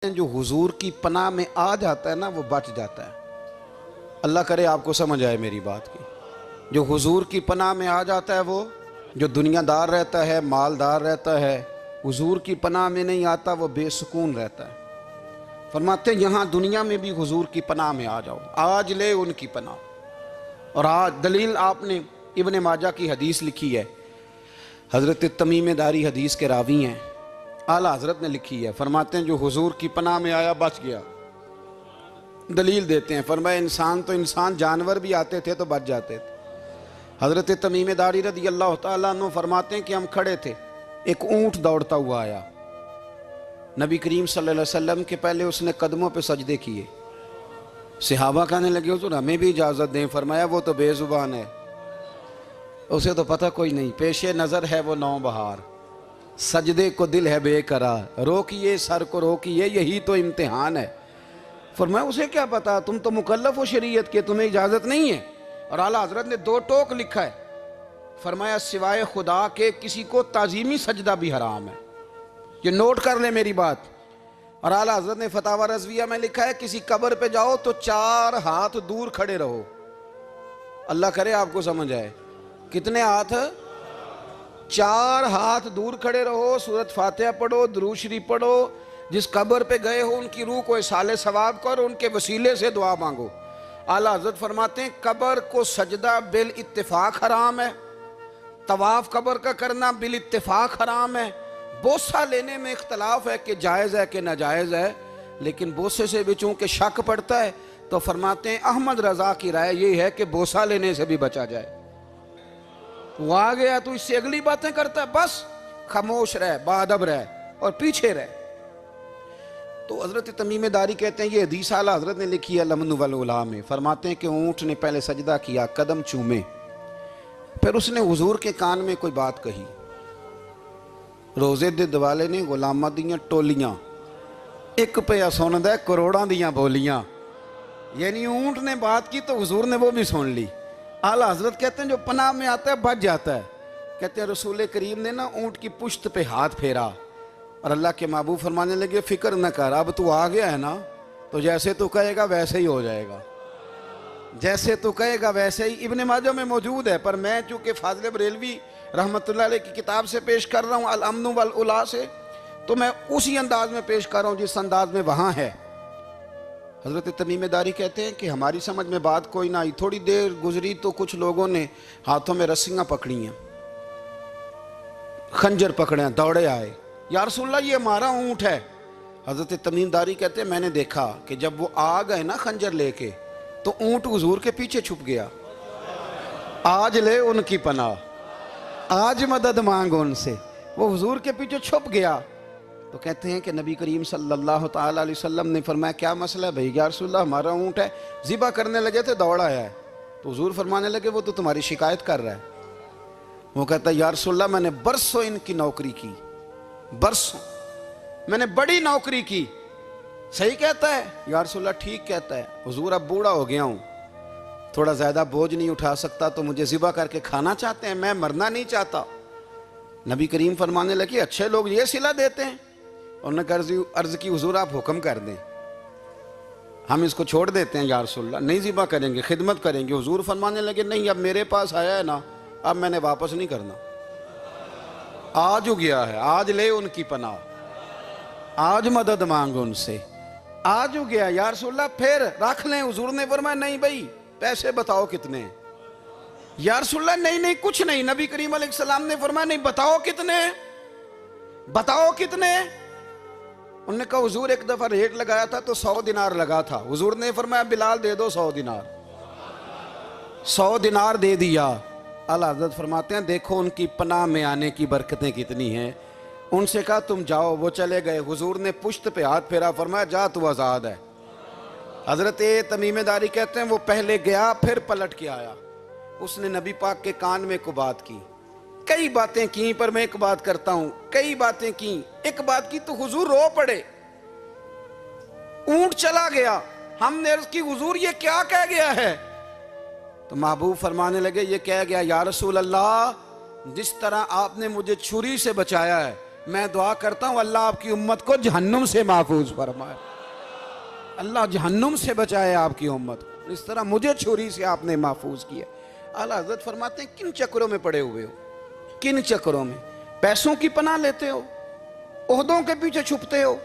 जो हुजूर की पनाह में आ जाता है ना वो बच जाता है। अल्लाह करे आपको समझ आए मेरी बात की। जो हुजूर की पनाह में आ जाता है वो जो दुनियादार रहता है, मालदार रहता है, हुजूर की पनाह में नहीं आता वो बेसुकून रहता है। फरमाते हैं यहाँ दुनिया में भी हुजूर की पनाह में आ जाओ, आज ले उनकी पनाह। और आज दलील आपने इब्ने माजा की हदीस लिखी है, हज़रत तमीम दारी हदीस के रावी हैं, आला हजरत ने लिखी है। फरमाते हैं जो हुजूर की पनाह में आया बच गया। दलील देते हैं, फरमाया इंसान तो इंसान, जानवर भी आते थे तो बच जाते थे। हजरत तमीम दारी रज़ी अल्लाह तआला अन्हु फरमाते हैं कि हम खड़े थे, एक ऊंट दौड़ता हुआ आया। नबी करीम सल्लल्लाहु अलैहि वसल्लम के पहले उसने कदमों पे सजदे किए। सहाबा कहने लगे हुजूर हमें भी इजाज़त दें। फरमाया वो तो बेजुबान है, उसे तो पता कोई नहीं, पेशे नज़र है वो नौ बहार, सजदे को दिल है बेकरार, रोकिए सर को रोकिए यही तो इम्तिहान है। फरमाया उसे क्या पता, तुम तो मुकल्लफ हो शरीयत के, तुम्हें इजाज़त नहीं है। और आला हजरत ने दो टोक लिखा है, फरमाया सिवाय खुदा के किसी को ताजीमी सजदा भी हराम है। ये नोट कर ले मेरी बात। और आला हजरत ने फतावा रज़विया में लिखा है किसी कब्र पे जाओ तो 4 हाथ दूर खड़े रहो। अल्लाह करे आपको समझ आए। कितने हाथ? 4 हाथ दूर खड़े रहो, सूरत फातिहा पढ़ो, दुरूद शरीफ पढ़ो, जिस कब्र पे गए हो उनकी रूह को इसाले सवाब करो, उनके वसीले से दुआ मांगो। आला हज़रत फरमाते हैं कब्र को सजदा बिल इत्तिफाक हराम है, तवाफ कब्र का करना बिल इत्तिफाक हराम है। बोसा लेने में इख्तलाफ है कि जायज़ है कि नाजायज़ है, लेकिन बोसे से भी चूंकि शक पड़ता है तो फरमाते हैं अहमद रज़ा की राय ये है कि बोसा लेने से भी बचा जाए। वो आ गया तो इससे अगली बातें करता है, बस खामोश रह, बाअदब रह और पीछे रह। तो हजरत तमीम दारी कहते हैं ये हदीस आला हजरत ने लिखी है लमन वल उला में। फरमाते हैं कि ऊंट ने पहले सजदा किया, कदम चूमे, फिर उसने हुजूर के कान में कोई बात कही। रोजे दे दिवाले ने गुलामां दियां टोलियां, एक पे सुनदा करोड़ां दियां बोलियां। यानी ऊंट ने बात की तो हुजूर ने वो भी सुन ली। आला हजरत कहते हैं जो पनाह में आता है बच जाता है। कहते हैं रसूल करीम ने ना ऊंट की पुश्त पे हाथ फेरा और अल्लाह के महबूब फरमाने लगे फिक्र न कर, अब तू आ गया है ना तो जैसे तू कहेगा वैसे ही हो जाएगा, जैसे तू कहेगा वैसे ही। इब्ने माजा में मौजूद है, पर मैं चूंकि फाज़िल बरेलवी रहमतुल्लाह अलैह की किताब से पेश कर रहा हूँ अल अम्न वल उला से, तो मैं उसी अंदाज में पेश कर रहा हूँ जिस अंदाज में वहाँ है। हज़रत तमीम दारी कहते हैं कि हमारी समझ में बात कोई ना आई। थोड़ी देर गुजरी तो कुछ लोगों ने हाथों में रस्सियाँ पकड़ी हैं, खंजर पकड़े हैं, दौड़े आए, या रसूलल्लाह ये हमारा ऊँट है। हज़रत तमीम दारी कहते हैं मैंने देखा कि जब वो आ गए ना खंजर लेके तो ऊँट हुजूर के पीछे छुप गया। आज ले उनकी पनाह, आज मदद मांग उनसे, वो हुजूर के पीछे छुप गया। तो कहते हैं कि नबी करीम सल्लल्लाहु ताला अलैहि वसल्लम ने फरमाया क्या मसला है भाई? या रसूलल्लाह हमारा ऊँट है, ज़िबा करने लगे थे दौड़ा आया है। तो हुजूर फरमाने लगे वो तो तुम्हारी शिकायत कर रहा है। वो कहता है या रसूलल्लाह मैंने बरसों इनकी नौकरी की, बरसों मैंने बड़ी नौकरी की। सही कहता है? या रसूलल्लाह ठीक कहता है। हुजूर अब बूढ़ा हो गया हूँ, थोड़ा ज़्यादा बोझ नहीं उठा सकता, तो मुझे ज़िबा करके खाना चाहते हैं, मैं मरना नहीं चाहता। नबी करीम फरमाने लगे अच्छे लोग ये सिला देते हैं। उन्होंने अर्ज की हुजूर आप हुक्म कर दें, हम इसको छोड़ देते हैं या रसूलल्लाह, नहीं ज़िबा करेंगे, खिदमत करेंगे। हुजूर फरमाने लगे नहीं अब मेरे पास आया है ना, अब मैंने वापस नहीं करना, आज हो गया है, आज ले उनकी पनाह, आज मदद मांग उनसे, आज हो गया या रसूलल्लाह फिर रख लें। हुजूर ने फरमाया नहीं भाई पैसे बताओ कितने? या रसूलल्लाह नहीं नहीं कुछ नहीं। नबी करीम अलैहिस्सलाम ने फरमाया नहीं बताओ कितने, बताओ कितने? उन्होंने कहा हुजूर एक दफा रेट लगाया था तो 100 दिनार लगा था। हुजूर ने फरमाया बिलाल दे दो 100 दिनार। 100 दिनार दे दिया। आला हज़रत फरमाते हैं देखो उनकी पनाह में आने की बरकतें कितनी हैं। उनसे कहा तुम जाओ, वो चले गए। हुजूर ने पुश्त पे हाथ फेरा, फरमाया जा तू आज़ाद है। हज़रत तमीम दारी कहते हैं वो पहले गया फिर पलट के आया, उसने नबी पाक के कान में को बात की, कई बातें की, पर मैं एक बात करता हूं, कई बातें की, एक बात की तो हुजूर रो पड़े। ऊंट चला गया, हमने अर्ज की हुजूर ये क्या कह गया है? तो महबूब फरमाने लगे ये कह गया या रसूल अल्लाह जिस तरह आपने मुझे छुरी से बचाया है मैं दुआ करता हूं अल्लाह आपकी उम्मत को जहन्नुम से महफूज फरमाए, अल्लाह जहन्नुम से बचाए आपकी उम्मत को। इस तरह मुझे छुरी से आपने महफूज किया। आला हज़रत फरमाते हैं किन चक्रों में पड़े हुए हो, किन चक्रों में? पैसों की पनाह लेते हो, ओहदों के पीछे छुपते हो,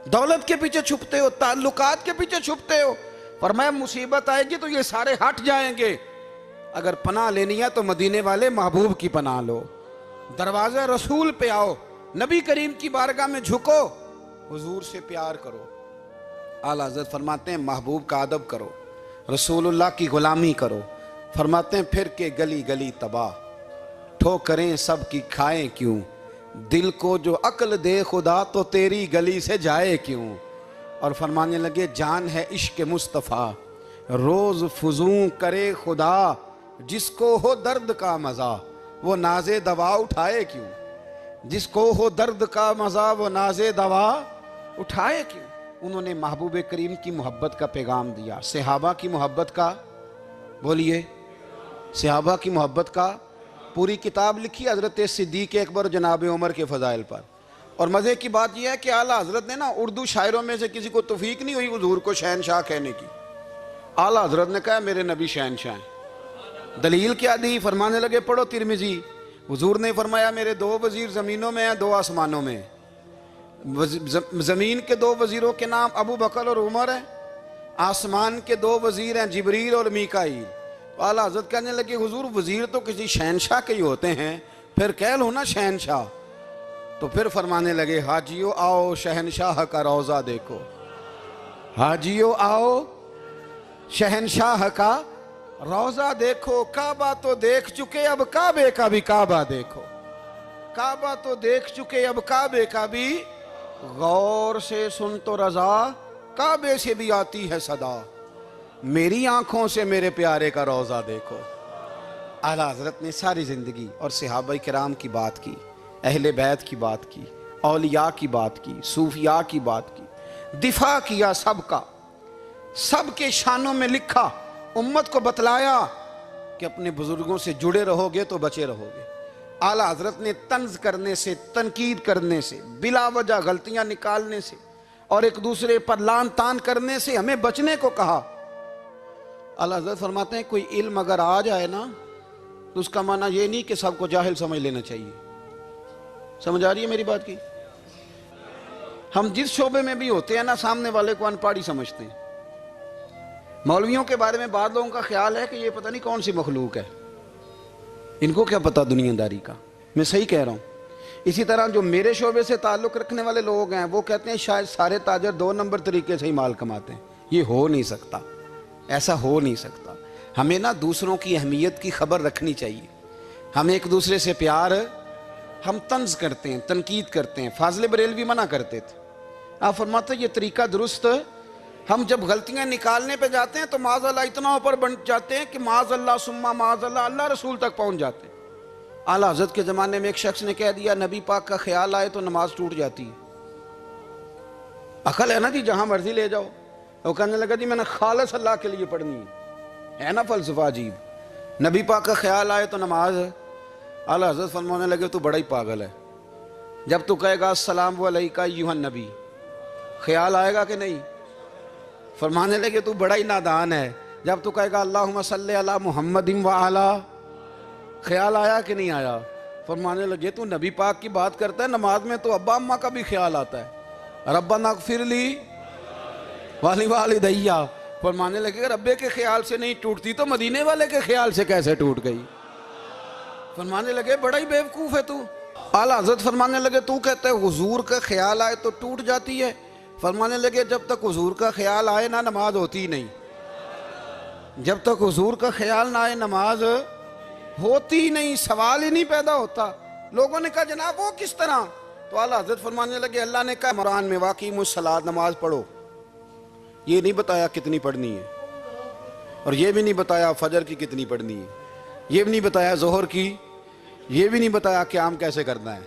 दौलत के पीछे छुपते हो, ताल्लुकात के पीछे छुपते हो। फरमाया मुसीबत आएगी तो ये सारे हट जाएंगे। अगर पनाह लेनी है तो मदीने वाले महबूब की पनाह लो, दरवाज़ा रसूल पे आओ, नबी करीम की बारगाह में झुको, हुजूर से प्यार करो। आला हज़रत फरमाते हैं महबूब का अदब करो, रसूलुल्लाह की गुलामी करो। फरमाते हैं फिर के गली गली तबाह, ठोकरें सब की खाएं क्यों, दिल को जो अक्ल दे खुदा तो तेरी गली से जाए क्यों। और फरमाने लगे जान है इश्क मुस्तफ़ा, रोज़ फुजूं करे खुदा, जिसको हो दर्द का मज़ा वो नाज़े दवा उठाए क्यों, जिसको हो दर्द का मज़ा वो नाज़े दवा उठाए क्यों। उन्होंने महबूब करीम की मोहब्बत का पैगाम दिया, सहाबा की मोहब्बत का, बोलिए, सहाबा की मोहब्बत का। पूरी किताब लिखी हज़रत सिद्दीक़ अकबर जनाब उमर के फ़ज़ाइल पर। और मज़े की बात यह है कि आला हज़रत ने ना उर्दू शायरों में से किसी को तौफीक नहीं हुई हुजूर को शहनशाह कहने की। आला हज़रत ने कहा मेरे नबी शहनशाह हैं। दलील क्या दी? फरमाने लगे पढ़ो तिरमिज़ी, हुजूर ने फरमाया मेरे दो वज़ीर ज़मीनों में हैं, दो आसमानों में। ज़मीन के दो वज़ीरों के नाम अबू बकर और उमर हैं, आसमान के दो वज़ीर हैं जिब्रील और मीकाईल। तो आला हज़रत कहने लगे हुजूर वज़ीर तो किसी शहनशाह के ही होते हैं, फिर कह लो ना शहनशाह। तो फिर फरमाने लगे हाजियो आओ शहनशाह का रोज़ा देखो, हाजियो आओ शहनशाह का रोज़ा देखो। काबा तो देख चुके अब काबे का भी काबा देखो, काबा तो देख चुके अब काबे का भी, गौर से सुन तो रज़ा काबे से भी आती है सदा, मेरी आंखों से मेरे प्यारे का रोज़ा देखो। आला हज़रत ने सारी ज़िंदगी और सहाबा किराम की बात की, अहले बैत की बात की, औलिया की बात की, सूफिया की बात की, दिफा किया सबका, सबके शानों में लिखा, उम्मत को बतलाया कि अपने बुजुर्गों से जुड़े रहोगे तो बचे रहोगे। आला हज़रत ने तंज करने से, तनकीद करने से, बिला वजह गलतियां निकालने से और एक दूसरे पर लान तान करने से हमें बचने को कहा। आला हज़रत फरमाते हैं कोई इल्म अगर आ जाए ना तो उसका माना ये नहीं कि सबको जाहिल समझ लेना चाहिए। समझ आ रही है मेरी बात की? हम जिस शोबे में भी होते हैं ना, सामने वाले को अनपढ़ ही समझते हैं। मौलवियों के बारे में बाद लोगों का ख्याल है कि ये पता नहीं कौन सी मखलूक है, इनको क्या पता दुनियादारी का। मैं सही कह रहा हूँ। इसी तरह जो मेरे शोबे से ताल्लुक़ रखने वाले लोग हैं वो कहते हैं शायद सारे ताजर 2 नंबर तरीके से ही माल कमाते हैं। ये हो नहीं सकता, ऐसा हो नहीं सकता। हमें ना दूसरों की अहमियत की खबर रखनी चाहिए। हम एक दूसरे से प्यार, हम तंज करते हैं, तनकीद करते हैं। फाज़िल बरेलवी मना करते थे, आप फरमाते ये तरीका दुरुस्त। हम जब गलतियां निकालने पे जाते हैं तो माज़अल्लाह इतना ऊपर बन जाते हैं कि माज़अल्लाह सुम्मा माज़अल्लाह अल्लाह रसूल तक पहुंच जाते हैं। आला हज़रत के ज़माने में एक शख्स ने कह दिया नबी पाक का ख्याल आए तो नमाज टूट जाती है। अकल है ना जी, जहां मर्जी ले जाओ। वो कहने लगा जी मैंने खालिस अल्लाह के लिए पढ़नी है ना फ़लसफ़ा अजीब। नबी पाक का ख्याल आए तो नमाज। आला हज़रत फरमाने लगे तू बड़ा ही पागल है, जब तू कहेगा अस्सलामु अलैका अय्युहन नबी ख्याल आएगा कि नहीं। फरमाने लगे तू बड़ा ही नादान है, जब तू कहेगा अल्लाहुम्मा सल्ली अला मुहम्मदिन व अला ख्याल आया कि नहीं आया। फरमाने लगे तू नबी पाक की बात करता है, नमाज में तो अब्बा अम्मा का भी ख्याल आता है। रब्बना ग़फ़िरली वाली वालिदैया। फरमाने लगे रब्बे के ख्याल से नहीं टूटती तो मदीने वाले के ख्याल से कैसे टूट गई। फरमाने लगे बड़ा ही बेवकूफ़ है तू। आला हज़रत फरमाने लगे तू कहता है हुजूर का ख्याल आए तो टूट जाती है। फरमाने लगे जब तक हुजूर का ख्याल आए ना नमाज होती ही नहीं, जब तक हुजूर का ख्याल ना आए नमाज होती ही नहीं, सवाल ही नहीं पैदा होता। लोगों ने कहा जनाब वो किस तरह। तो आला हज़रत फरमाने लगे अल्लाह ने कहा कुरान में वाकई मुसलात नमाज पढ़ो, ये नहीं बताया कितनी पढ़नी है, और ये भी नहीं बताया फजर की कितनी पढ़नी है, ये भी नहीं बताया जोहर की, ये भी नहीं बताया क़याम कैसे करना है,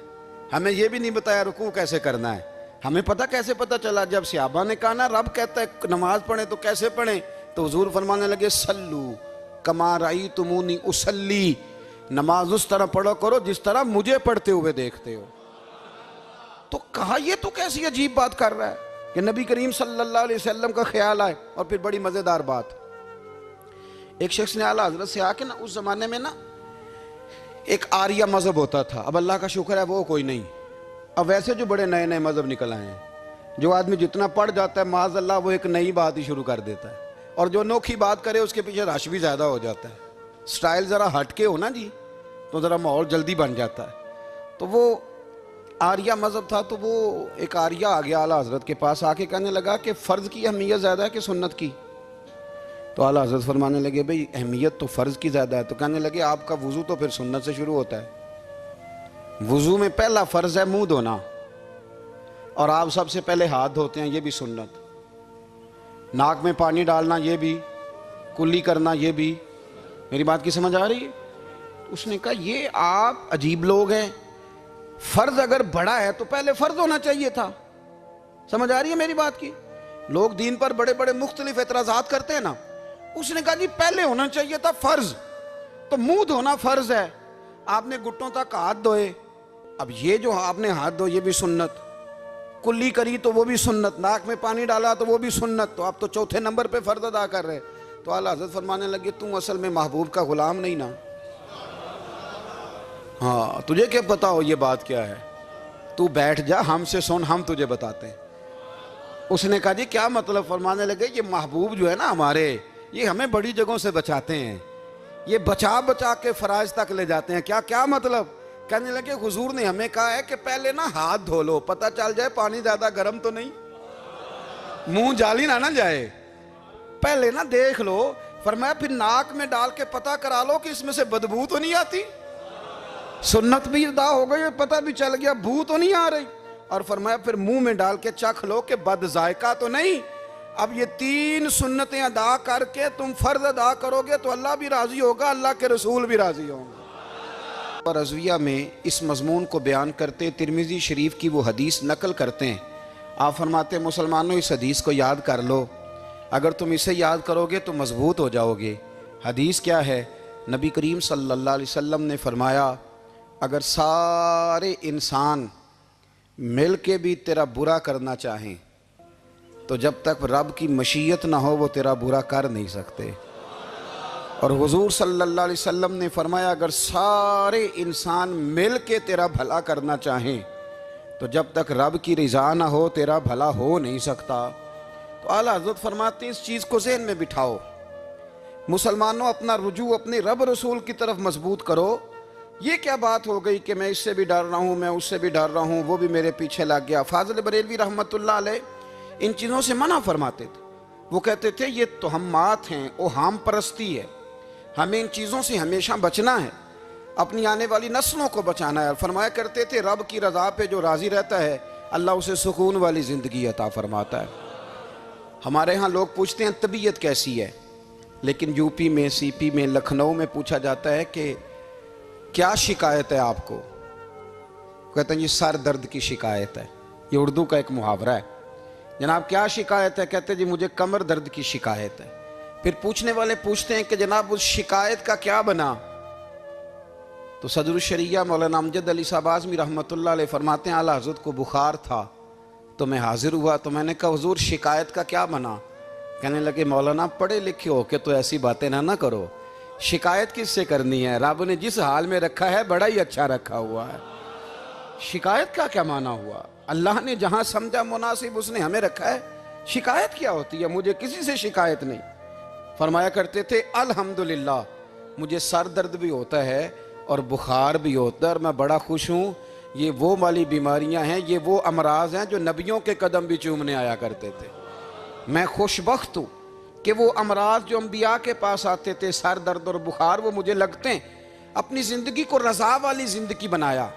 हमें ये भी नहीं बताया रुकू कैसे करना है। हमें पता कैसे पता चला? जब सहाबा ने कहा ना रब कहता है नमाज पढ़े तो कैसे पढ़ें, तो हुजूर फरमाने लगे सल्लू कमा रअयतुमूनी उसल्ली, नमाज उस तरह पढ़ो करो जिस तरह मुझे पढ़ते हुए देखते हो। तो कहा ये तो कैसी अजीब बात कर रहा है कि नबी करीम सल्लल्लाहु अलैहि वसल्लम का ख्याल आए। और फिर बड़ी मज़ेदार बात, एक शख्स ने आला हज़रत से आके ना, उस ज़माने में ना एक आर्या मज़हब होता था, अब अल्लाह का शुक्र है वो कोई नहीं। अब वैसे जो बड़े नए नए मज़हब निकल आए हैं, जो आदमी जितना पढ़ जाता है माज़अल्लाह वो एक नई बात ही शुरू कर देता है, और जो अनोखी बात करे उसके पीछे रश भी ज़्यादा हो जाता है। स्टाइल ज़रा हटके हो ना जी तो ज़रा माहौल जल्दी बन जाता है। तो वो आर्या मज़हब था, तो वो एक आर्या आ गया आला हज़रत के पास, आके कहने लगा कि फ़र्ज़ की अहमियत ज़्यादा है कि सुन्नत की। तो आला हज़रत फरमाने लगे भाई अहमियत तो फ़र्ज़ की ज़्यादा है। तो कहने लगे आपका वज़ू तो फिर सुन्नत से शुरू होता है। वज़ू में पहला फ़र्ज़ है मुँह धोना, और आप सबसे पहले हाथ धोते हैं, ये भी सुन्नत। नाक में पानी डालना ये भी, कुल्ली करना ये भी। मेरी बात की समझ आ रही है? उसने कहा ये आप अजीब लोग हैं, फ़र्ज़ अगर बड़ा है तो पहले फ़र्ज़ होना चाहिए था। समझ आ रही है मेरी बात की? लोग दीन पर बड़े बड़े मुख्तलिफ एतराज़ात करते हैं ना, उसने कहा जी पहले होना चाहिए था फ़र्ज़। तो मुंह धोना फ़र्ज़ है, आपने घुटनों तक हाथ धोए, अब ये जो आपने हाथ धो ये भी सुन्नत, कुल्ली करी तो वो भी सुन्नत, नाक में पानी डाला तो वो भी सुन्नत, तो आप तो चौथे नंबर पे फ़र्ज़ अदा कर रहे। तो आला हज़रत फरमाने लगे तुम असल में महबूब का ग़ुलाम नहीं ना। हाँ तुझे क्या पता हो ये बात क्या है, तू बैठ जा हमसे सुन, हम तुझे बताते हैं। उसने कहा जी क्या मतलब? फरमाने लगे ये महबूब जो है ना हमारे, ये हमें बड़ी जगहों से बचाते हैं, ये बचा बचा के फ़राइज़ तक ले जाते हैं। क्या क्या मतलब? कहने लगे हुजूर ने हमें कहा है कि पहले ना हाथ धो लो, पता चल जाए पानी ज़्यादा गर्म तो नहीं, मुंह जाली ना जाए, पहले ना देख लो। फरमाया फिर नाक में डाल के पता करा लो कि इसमें से बदबू तो नहीं आती, सुन्नत भी अदा हो गई, पता भी चल गया बू तो नहीं आ रही। और फरमाया फिर मुंह में डाल के चख लो कि बद जायका तो नहीं। अब ये 3 सुन्नतें अदा करके तुम फ़र्ज़ अदा करोगे तो अल्लाह भी राज़ी होगा, अल्लाह के रसूल भी राज़ी होंगे। और रज़विया में इस मज़मून को बयान करते तिरमिज़ी शरीफ की वो हदीस नकल करते हैं। आप फरमाते मुसलमानों इस हदीस को याद कर लो, अगर तुम इसे याद करोगे तो मजबूत हो जाओगे। हदीस क्या है? नबी करीम सल्लल्लाहु अलैहि वसल्लम ने फरमाया अगर सारे इंसान मिल के भी तेरा बुरा करना चाहें तो जब तक रब की मशीयत ना हो वो तेरा बुरा कर नहीं सकते। और हुजूर सल्लल्लाहु अलैहि वसल्लम ने फरमाया अगर सारे इंसान मिल के तेरा भला करना चाहें तो जब तक रब की रज़ा ना हो तेरा भला हो नहीं सकता। तो आला हज़रत फरमाते इस चीज़ को ज़हन में बिठाओ, मुसलमानों अपना रुजू अपने रब रसूल की तरफ मजबूत करो। ये क्या बात हो गई कि मैं इससे भी डर रहा हूँ, मैं उससे भी डर रहा हूँ, वो भी मेरे पीछे लग गया। फाज़िल बरेलवी रहमतुल्लाह अलैह इन चीज़ों से मना फरमाते थे। वो कहते थे ये तोहमात हैं, ओहाम परस्ती है, हमें इन चीज़ों से हमेशा बचना है, अपनी आने वाली नस्लों को बचाना है। फरमाया करते थे रब की रज़ा पे जो राज़ी रहता है अल्लाह उसे सुकून वाली ज़िंदगी अता फरमाता है। हमारे यहाँ लोग पूछते हैं तबीयत कैसी है, लेकिन यूपी में, सीपी में, लखनऊ में पूछा जाता है कि क्या शिकायत है आपको? कहते हैं जी सर दर्द की शिकायत है। ये उर्दू का एक मुहावरा है। जनाब क्या शिकायत है? कहते हैं जी मुझे कमर दर्द की शिकायत है। फिर पूछने वाले पूछते हैं कि जनाब उस शिकायत का क्या बना? तो सदरुल शरिया मौलाना अमजद अली साहब आज़मी रहमतुल्लाह अलैह फरमाते हैं आला हज़रत को बुखार था तो मैं हाजिर हुआ, तो मैंने कहा हुजूर शिकायत का क्या बना? कहने लगे मौलाना पढ़े लिखे हो के तो ऐसी बातें ना करो, शिकायत किससे करनी है? रब ने जिस हाल में रखा है बड़ा ही अच्छा रखा हुआ है। शिकायत का क्या माना हुआ? अल्लाह ने जहाँ समझा मुनासिब उसने हमें रखा है, शिकायत क्या होती है? मुझे किसी से शिकायत नहीं। फरमाया करते थे अल्हम्दुलिल्लाह मुझे सर दर्द भी होता है और बुखार भी होता है और मैं बड़ा खुश हूँ। ये वो वाली बीमारियां हैं, ये वो अमराज हैं जो नबियों के कदम भी चूमने आया करते थे। मैं खुशबख्त हूँ कि वो अमराज जो अम्बिया के पास आते थे, सर दर्द और बुखार, वो मुझे लगते हैं। अपनी ज़िंदगी को रज़ा वाली ज़िंदगी बनाया।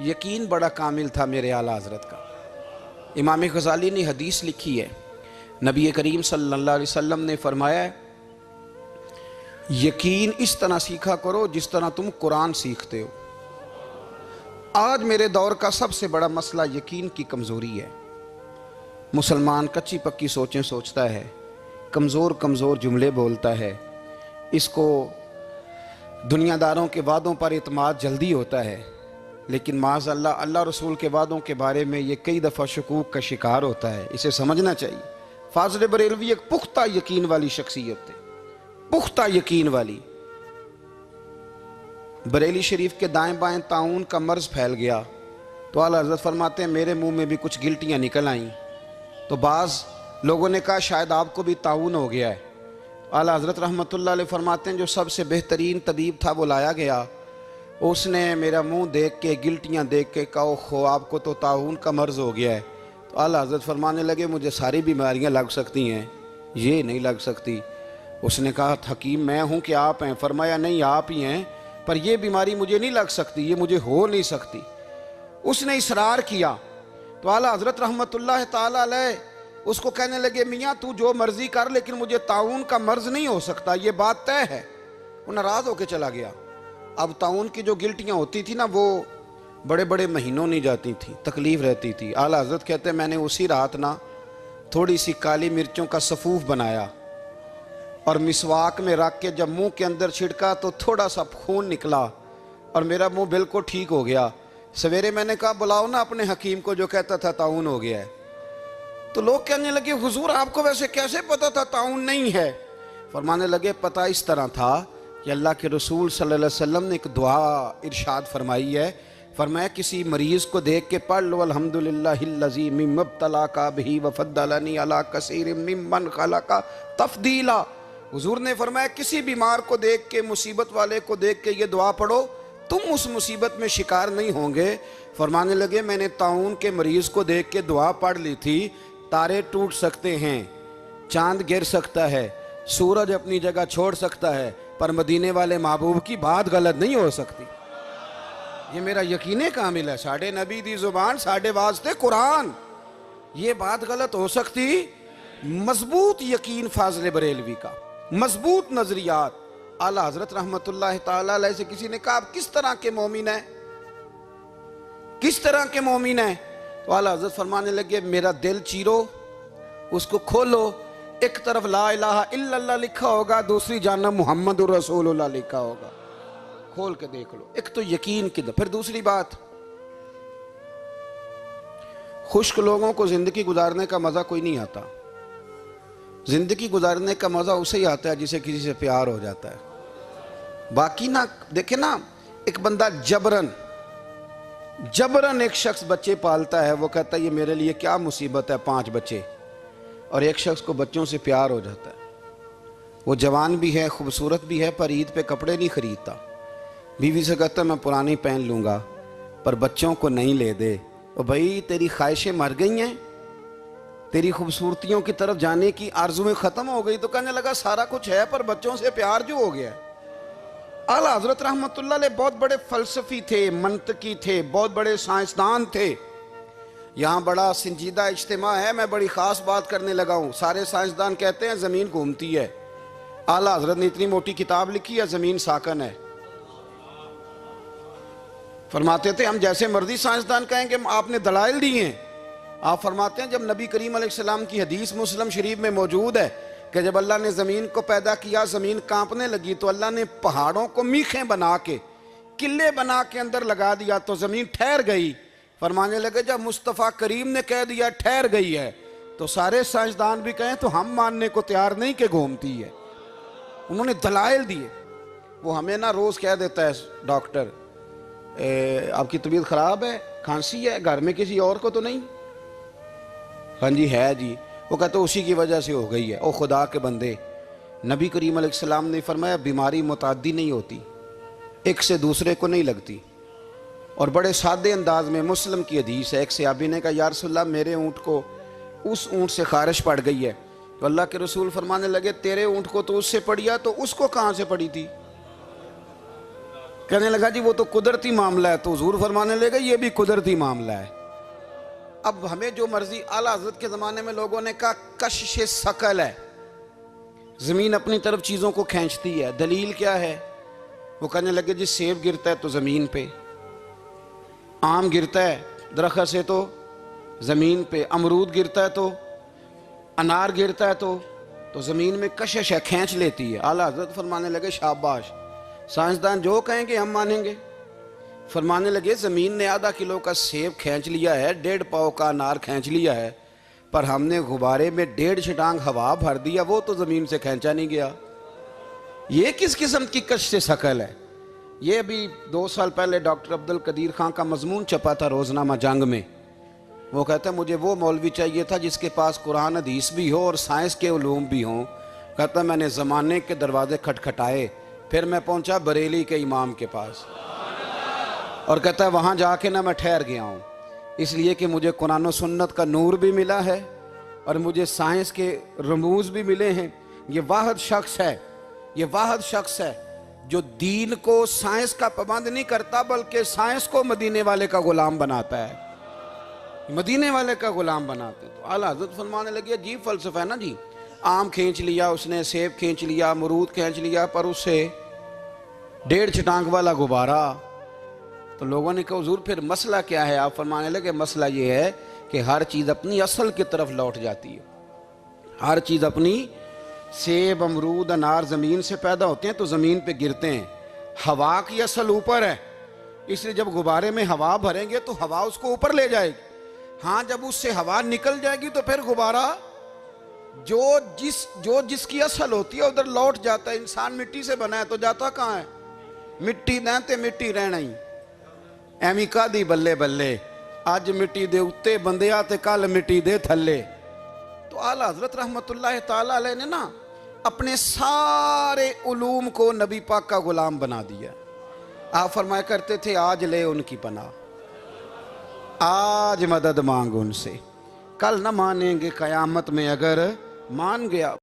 यकीन बड़ा कामिल था मेरे आला हज़रत का। इमाम गज़ाली ने हदीस लिखी है, नबी करीम सल्लल्लाहु अलैहि वसल्लम ने फरमाया यकीन इस तरह सीखा करो जिस तरह तुम कुरान सीखते हो। आज मेरे दौर का सबसे बड़ा मसला यकीन की कमज़ोरी है। मुसलमान कच्ची पक्की सोचें सोचता है, कमज़ोर कमज़ोर जुमले बोलता है, इसको दुनियादारों के वादों पर इत्माद जल्दी होता है। लेकिन माज़अल्लाह अल्लाह रसूल के वादों के बारे में ये कई दफ़ा शकूक का शिकार होता है। इसे समझना चाहिए। फाज़िल बरेलवी एक पुख्ता यकीन वाली शख्सियत थे, पुख्ता यकीन वाली। बरेली शरीफ के दाएं बाएं ताउन का मर्ज फैल गया तो आला हज़रत फरमाते हैं मेरे मुंह में भी कुछ गिल्टियाँ निकल आईं। तो बाज़ लोगों ने कहा शायद आपको भी ताउन हो गया है। आला हज़रत रहमतुल्लाह अलैह फरमाते हैं जो सबसे बेहतरीन तबीब था वो लाया गया। उसने मेरा मुंह देख के, गिल्टियाँ देख के कहा खो आपको तो ताउन का मर्ज हो गया है। तो आला हज़रत फरमाने लगे मुझे सारी बीमारियाँ लग सकती हैं, ये नहीं लग सकती। उसने कहा हकीम मैं हूँ कि आप हैं? फरमाया नहीं आप ही हैं, पर यह बीमारी मुझे नहीं लग सकती, ये मुझे हो नहीं सकती। उसने इसरार किया तो आला हज़रत रहमतुल्लाह ताला अलैह उसको कहने लगे मियाँ तू जो मर्जी कर लेकिन मुझे ताउन का मर्ज नहीं हो सकता, ये बात तय है। वो नाराज़ होकर चला गया। अब ताउन की जो गिल्टियाँ होती थी ना वो बड़े बड़े महीनों नहीं जाती थी, तकलीफ़ रहती थी। आला हज़रत कहते मैंने उसी रात ना थोड़ी सी काली मिर्चों का सफ़ूफ बनाया और मिसवाक में रख के जब मुंह के अंदर छिड़का तो थोड़ा सा खून निकला और मेरा मुंह बिल्कुल ठीक हो गया। सवेरे मैंने कहा बुलाओ ना अपने हकीम को जो कहता था ताउन हो गया है। तो लोग कहने लगे हुजूर आपको वैसे कैसे पता था ताउन नहीं है? फरमाने लगे पता इस तरह था कि अल्लाह के रसूल सल्लल्लाहु अलैहि वसल्लम ने एक दुआ इरशाद फरमाई है। फरमाया किसी मरीज़ को देख के पढ़ लो अल्हम्दुलिल्लाहिल्लज़ी मिम्मब्तलाका बिही वफ़द्दलनी अला कसीरिम मिम्मन खलका तफ़दीला। हुजूर ने फरमाया किसी बीमार को देख के, मुसीबत वाले को देख के ये दुआ पढ़ो, तुम उस मुसीबत में शिकार नहीं होंगे। फरमाने लगे मैंने ताउन के मरीज़ को देख के दुआ पढ़ ली थी। तारे टूट सकते हैं, चांद गिर सकता है, सूरज अपनी जगह छोड़ सकता है, पर मदीने वाले महबूब की बात गलत नहीं हो सकती। ये मेरा यकीन कामिल है। साढ़े नबी दी जुबान साढ़े वास्ते कुरान, ये बात गलत हो सकती? मजबूत यकीन फाज़िल बरेलवी का, मजबूत नजरियात। आला हज़रत रहमतुल्लाह ताला अलैह से किसी ने कहा आप किस तरह के मोमिन हैं, किस तरह के मोमिन हैं? तो आला हज़रत फरमाने लगे मेरा दिल चीरो, उसको खोलो, एक तरफ ला इलाहा इल्लल्लाह लिखा होगा, दूसरी जानब मुहम्मदुर रसूलुल्लाह लिखा होगा। खोल के देख लो। एक तो यकीन की। फिर दूसरी बात, खुश्क लोगों को जिंदगी गुजारने का मजा कोई नहीं आता। जिंदगी गुजारने का मजा उसे ही आता है जिसे किसी से प्यार हो जाता है। बाकी ना देखे ना, एक बंदा जबरन एक शख्स बच्चे पालता है, वो कहता है ये मेरे लिए क्या मुसीबत है 5 बच्चे, और एक शख्स को बच्चों से प्यार हो जाता है। वो जवान भी है, खूबसूरत भी है, पर ईद पे कपड़े नहीं खरीदता। बीवी से कहता मैं पुरानी पहन लूँगा, पर बच्चों को नहीं ले दे। और भाई तेरी ख्वाहिशें मर गई हैं, तेरी खूबसूरतियों की तरफ जाने की आरज़ुएं ख़त्म हो गई। तो कहने लगा सारा कुछ है पर बच्चों से प्यार जो हो गया। आला हज़रत रहमतुल्लाह अलैह बहुत बड़े फ़लसफ़ी थे, मंतकी थे, बहुत बड़े साइंसदान थे। यहाँ बड़ा संजीदा इज्तिमा है, मैं बड़ी ख़ास बात करने लगा हूँ। सारे साइंसदान कहते हैं ज़मीन घूमती है। आला हज़रत ने इतनी मोटी किताब लिखी है ज़मीन साकन है। फरमाते थे हम जैसे मर्जी साइंसदान कहेंगे आपने दलाइल दिए हैं। आप फरमाते हैं जब नबी करीम अलैहिस्सलाम की हदीस मुस्लिम शरीफ में मौजूद है कि जब अल्लाह ने ज़मीन को पैदा किया ज़मीन कांपने लगी तो अल्लाह ने पहाड़ों को मीखें बना के, किले बना के अंदर लगा दिया तो ज़मीन ठहर गई। फरमाने लगे जब मुस्तफ़ा करीम ने कह दिया ठहर गई है तो सारे साइंसदान भी कहें तो हम मानने को तैयार नहीं कि घूमती है। उन्होंने दलाइल दिए। वो हमें ना रोज़ कह देता है डॉक्टर आपकी तबीयत ख़राब है, खांसी है, घर में किसी और को तो नहीं? हाँ जी है जी। वो कहते उसी की वजह से हो गई है। ओ खुदा के बंदे, नबी करीम अलैहिस्सलाम ने फरमाया बीमारी मुताद्दी नहीं होती, एक से दूसरे को नहीं लगती। और बड़े सादे अंदाज में मुस्लिम की हदीस है, एक सहाबी ने कहा या रसूलल्लाह मेरे ऊँट को उस ऊँट से खारिश पड़ गई है। तो अल्लाह के रसूल फरमाने लगे तेरे ऊँट को तो उससे पड़ी तो उसको कहाँ से पड़ी थी? कहने लगा जी वो तो कुदरती मामला है। तो हुजूर फरमाने लगे ये भी कुदरती मामला है। अब हमें जो मर्जी, आला हज़रत के ज़माने में लोगों ने कहा कशिश सकल है, ज़मीन अपनी तरफ चीज़ों को खींचती है। दलील क्या है? वो कहने लगे जी सेब गिरता है तो ज़मीन पे, आम गिरता है दरख्त से तो ज़मीन पे, अमरूद गिरता है तो, अनार गिरता है तो ज़मीन में कशिश है, खींच लेती है। आला हज़रत फरमाने लगे शाबाश, साइंसदान जो कहेंगे हम मानेंगे। फरमाने लगे ज़मीन ने आधा किलो का सेब खींच लिया है, 1.5 पाव का अनार खींच लिया है, पर हमने गुब्बारे में 1.5 छटांग हवा भर दिया, वो तो ज़मीन से खींचा नहीं गया। ये किस किस्म की कश्श शकल है? ये अभी 2 साल पहले डॉक्टर अब्दुल कदीर खान का मजमून छपा था रोज़नामा जंग में। वो कहता है मुझे वो मौलवी चाहिए था जिसके पास कुरान हदीस भी हो और साइंस के उलूम भी हों। कहता मैंने ज़माने के दरवाजे खटखटाए, फिर मैं पहुंचा बरेली के इमाम के पास, और कहता है वहाँ जाके ना मैं ठहर गया हूँ, इसलिए कि मुझे कुरान और सुन्नत का नूर भी मिला है और मुझे साइंस के रमूज भी मिले हैं। ये वाहिद शख्स है, ये वाहिद शख्स है जो दीन को साइंस का पाबंद नहीं करता, बल्कि साइंस को मदीने वाले का गुलाम बनाता है, मदीने वाले का गुलाम बनाते। तो आला हज़रत फरमाने लगे अजीब फ़लसफ़ा है ना जी। आम खींच लिया उसने, सेब खींच लिया, अमरूद खींच लिया, पर उससे 1.5 छटांग वाला गुब्बारा। तो लोगों ने कहा हुज़ूर फिर मसला क्या है? आप फरमाने लगे मसला ये है कि हर चीज़ अपनी असल की तरफ लौट जाती है। हर चीज़ अपनी, सेब अमरूद अनार ज़मीन से पैदा होते हैं तो ज़मीन पे गिरते हैं। हवा की असल ऊपर है, इसलिए जब गुब्बारे में हवा भरेंगे तो हवा उसको ऊपर ले जाएगी। हाँ, जब उससे हवा निकल जाएगी तो फिर गुब्बारा जो जिसकी असल होती है उधर लौट जाता है। इंसान मिट्टी से बना है तो जाता कहाँ है? मिट्टी देते मिट्टी रहना ही एवं कादी बल्ले बल्ले, अज मिट्टी दे उत्ते बंदिया ते कल मिट्टी दे थल्ले। तो आला हज़रत रहमतुल्लाह ताला अलैह ने ना अपने सारे उलूम को नबी पाक का गुलाम बना दिया। आप फरमाया करते थे आज ले उनकी पनाह, आज मदद मांग उनसे, कल न मानेंगे कयामत में अगर मान गया।